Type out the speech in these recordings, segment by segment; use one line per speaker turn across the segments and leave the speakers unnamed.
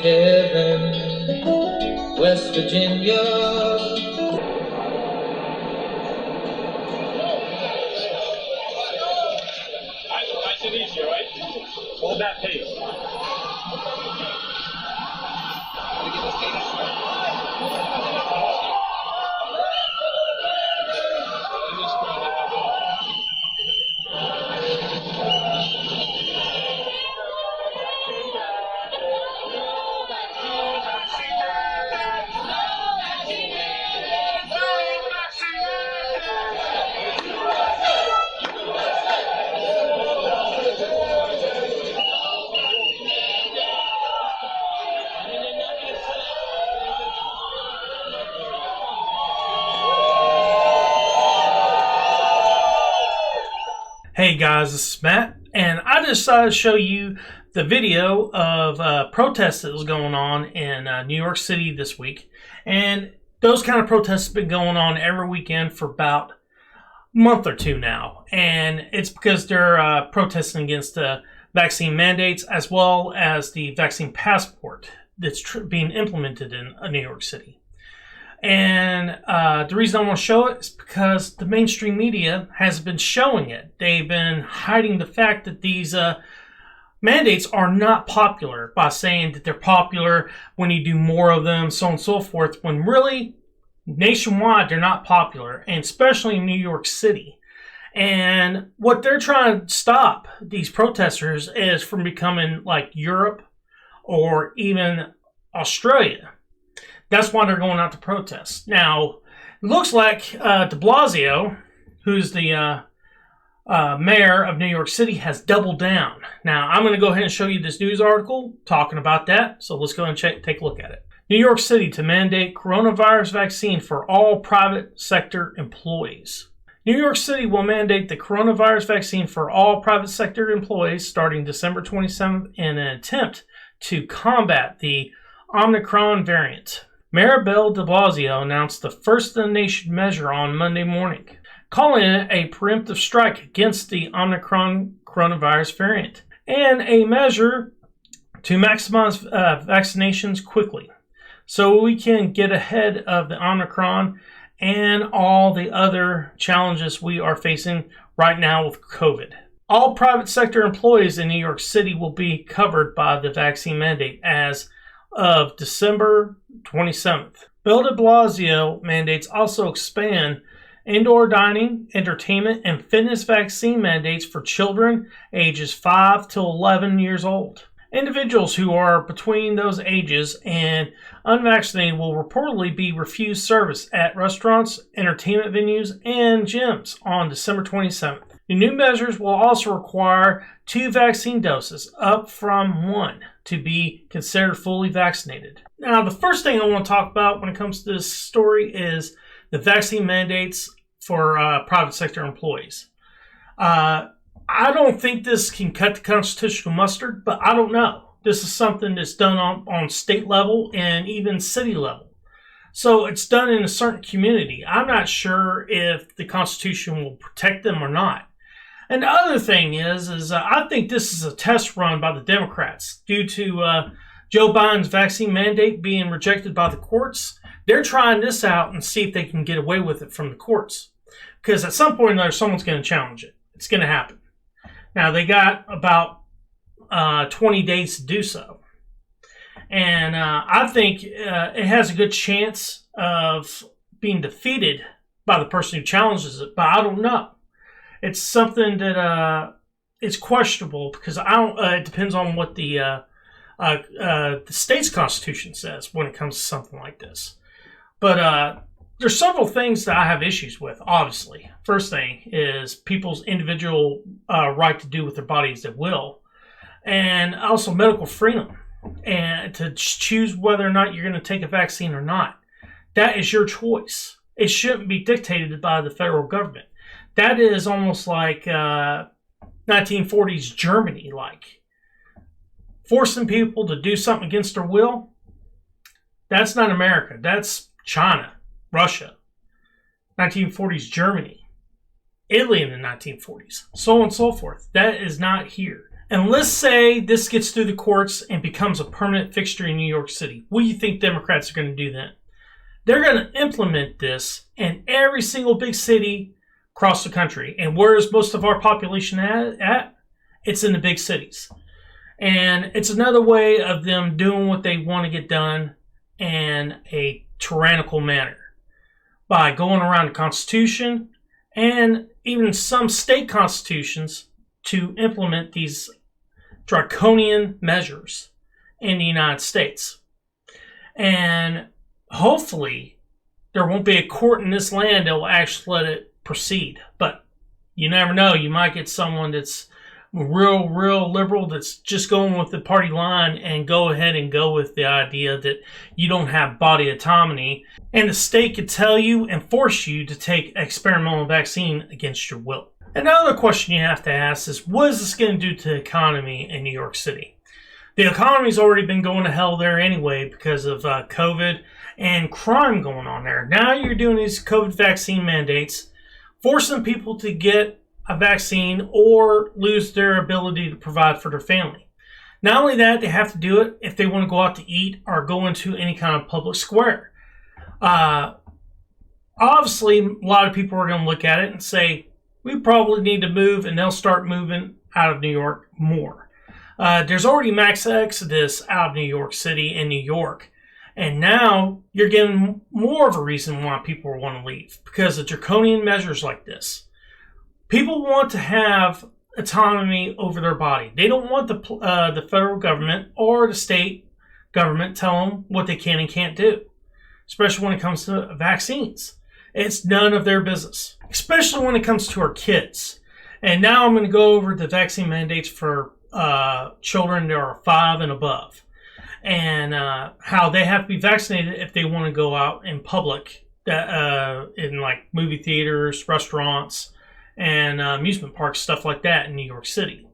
heaven, West Virginia.
Nice and easy, all right? Hold that pace.
Hey guys, this is Matt, and I decided to show you the video of a protest that was going on in New York City this week. And those kind of protests have been going on every weekend for about a month or two now. And it's because they're protesting against vaccine mandates as well as the vaccine passport that's being implemented in New York City. And the reason I want to show it is because the mainstream media hasn't been showing it. They've been hiding the fact that these mandates are not popular by saying that they're popular when you do more of them, so on and so forth, when really, nationwide, they're not popular, and especially in New York City. And what they're trying to stop these protesters is from becoming like Europe or even Australia. That's why they're going out to protest. Now, it looks like de Blasio, who's the mayor of New York City, has doubled down. Now, I'm going to go ahead and show you this news article talking about that. So let's go and take a look at it. New York City to mandate coronavirus vaccine for all private sector employees. New York City will mandate the coronavirus vaccine for all private sector employees starting December 27th in an attempt to combat the Omicron variant. Mayor Bill de Blasio announced the first-in-the-nation measure on Monday morning, calling it a preemptive strike against the Omicron coronavirus variant and a measure to maximize vaccinations quickly so we can get ahead of the Omicron and all the other challenges we are facing right now with COVID. All private sector employees in New York City will be covered by the vaccine mandate as of December 27th. Bill de Blasio mandates also expand indoor dining, entertainment, and fitness vaccine mandates for children ages 5 to 11 years old. Individuals who are between those ages and unvaccinated will reportedly be refused service at restaurants, entertainment venues, and gyms on December 27th. The new measures will also require 2 vaccine doses, up from 1, to be considered fully vaccinated. Now, the first thing I want to talk about when it comes to this story is the vaccine mandates for private sector employees. I don't think this can cut the constitutional mustard, but I don't know. This is something that's done on state level and even city level. So it's done in a certain community. I'm not sure if the Constitution will protect them or not. And the other thing is I think this is a test run by the Democrats due to Joe Biden's vaccine mandate being rejected by the courts. They're trying this out and see if they can get away with it from the courts. Because at some point or another, someone's going to challenge it. It's going to happen. Now, they got about 20 days to do so. And I think it has a good chance of being defeated by the person who challenges it, but I don't know. It's something that is questionable because it depends on what the state's constitution says when it comes to something like this. But there's several things that I have issues with, obviously. First thing is people's individual right to do with their bodies at will, and also medical freedom, and to choose whether or not you're going to take a vaccine or not. That is your choice. It shouldn't be dictated by the federal government. That is almost like 1940s Germany, like forcing people to do something against their will. That's not America. That's China, Russia, 1940s Germany, Italy in the 1940s, so on and so forth. That is not here. And let's say this gets through the courts and becomes a permanent fixture in New York City. What do you think Democrats are going to do then? They're going to implement this in every single big city across the country. And where is most of our population at? It's in the big cities. And it's another way of them doing what they want to get done in a tyrannical manner by going around the Constitution and even some state constitutions to implement these draconian measures in the United States. And hopefully there won't be a court in this land that will actually let it proceed. But you never know. You might get someone that's real liberal that's just going with the party line and go ahead and go with the idea that you don't have body autonomy and the state could tell you and force you to take experimental vaccine against your will. Another question you have to ask is, what is this going to do to the economy in New York City? The economy's already been going to hell there anyway because of COVID and crime going on there. Now you're doing these COVID vaccine mandates, forcing people to get a vaccine or lose their ability to provide for their family. Not only that, they have to do it if they want to go out to eat or go into any kind of public square. Obviously, a lot of people are going to look at it and say, we probably need to move, and they'll start moving out of New York more. There's already mass exodus out of New York City and New York. And now you're getting more of a reason why people want to leave because of draconian measures like this. People want to have autonomy over their body. They don't want the federal government or the state government tell them what they can and can't do, especially when it comes to vaccines. It's none of their business, especially when it comes to our kids. And now I'm going to go over the vaccine mandates for children that are 5 and above and how they have to be vaccinated if they want to go out in public in like movie theaters, restaurants, and amusement parks, stuff like that in New York City.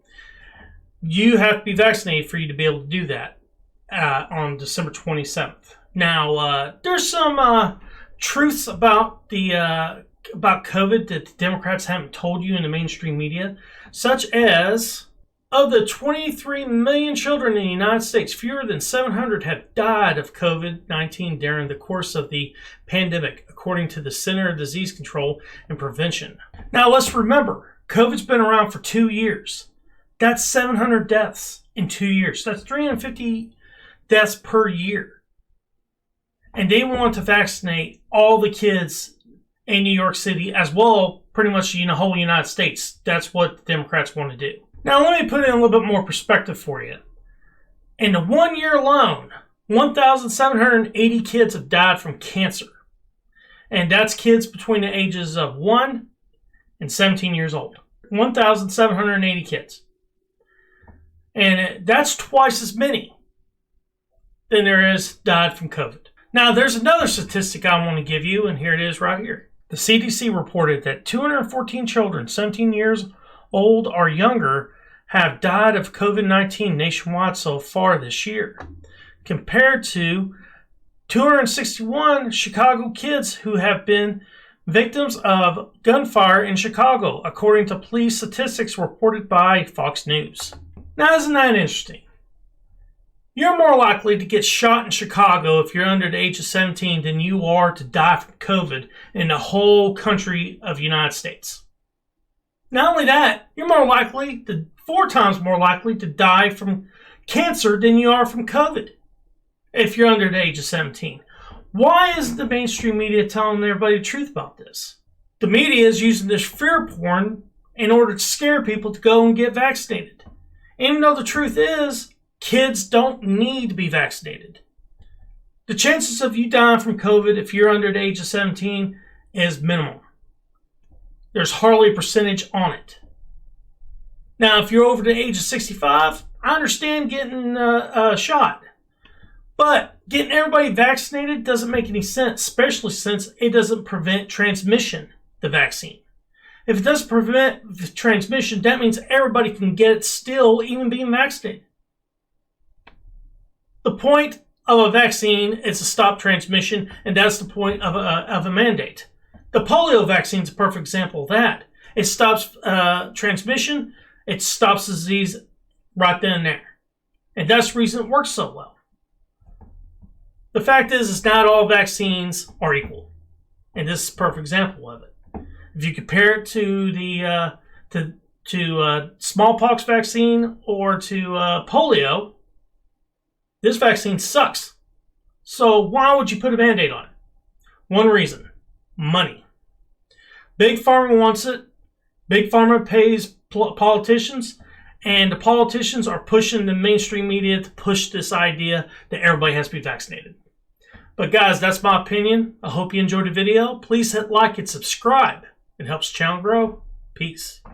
You have to be vaccinated for you to be able to do that on December 27th. Now, there's some truths about about COVID that the Democrats haven't told you in the mainstream media, such as, of the 23 million children in the United States, fewer than 700 have died of COVID-19 during the course of the pandemic, according to the Center for Disease Control and Prevention. Now, let's remember, COVID's been around for 2 years. That's 700 deaths in 2 years. That's 350 deaths per year. And they want to vaccinate all the kids in New York City as well, pretty much the whole United States. That's what the Democrats want to do. Now, let me put it in a little bit more perspective for you. In the 1 year alone, 1,780 kids have died from cancer. And that's kids between the ages of 1 and 17 years old. 1,780 kids. And that's twice as many than there is died from COVID. Now, there's another statistic I want to give you, and here it is right here. The CDC reported that 214 children 17 years old or younger have died of COVID-19 nationwide so far this year, compared to 261 Chicago kids who have been victims of gunfire in Chicago, according to police statistics reported by Fox News. Now, isn't that interesting? You're more likely to get shot in Chicago if you're under the age of 17 than you are to die from COVID in the whole country of the United States. Not only that, you're 4 times more likely to die from cancer than you are from COVID if you're under the age of 17. Why isn't the mainstream media telling everybody the truth about this? The media is using this fear porn in order to scare people to go and get vaccinated. Even though the truth is, kids don't need to be vaccinated. The chances of you dying from COVID if you're under the age of 17 is minimal. There's hardly a percentage on it. Now, if you're over the age of 65, I understand getting a shot. But getting everybody vaccinated doesn't make any sense, especially since it doesn't prevent transmission, the vaccine. If it doesn't prevent the transmission, that means everybody can get it still, even being vaccinated. The point of a vaccine is to stop transmission, and that's the point of a mandate. The polio vaccine is a perfect example of that. It stops transmission, it stops disease right then and there. And that's the reason it works so well. The fact is not all vaccines are equal. And this is a perfect example of it. If you compare it to the smallpox vaccine or to polio, this vaccine sucks. So why would you put a Band-Aid on it? One reason: money. Big Pharma wants it. Big Pharma pays politicians, and the politicians are pushing the mainstream media to push this idea that everybody has to be vaccinated. But guys, that's my opinion. I hope you enjoyed the video. Please hit like and subscribe. It helps the channel grow. Peace.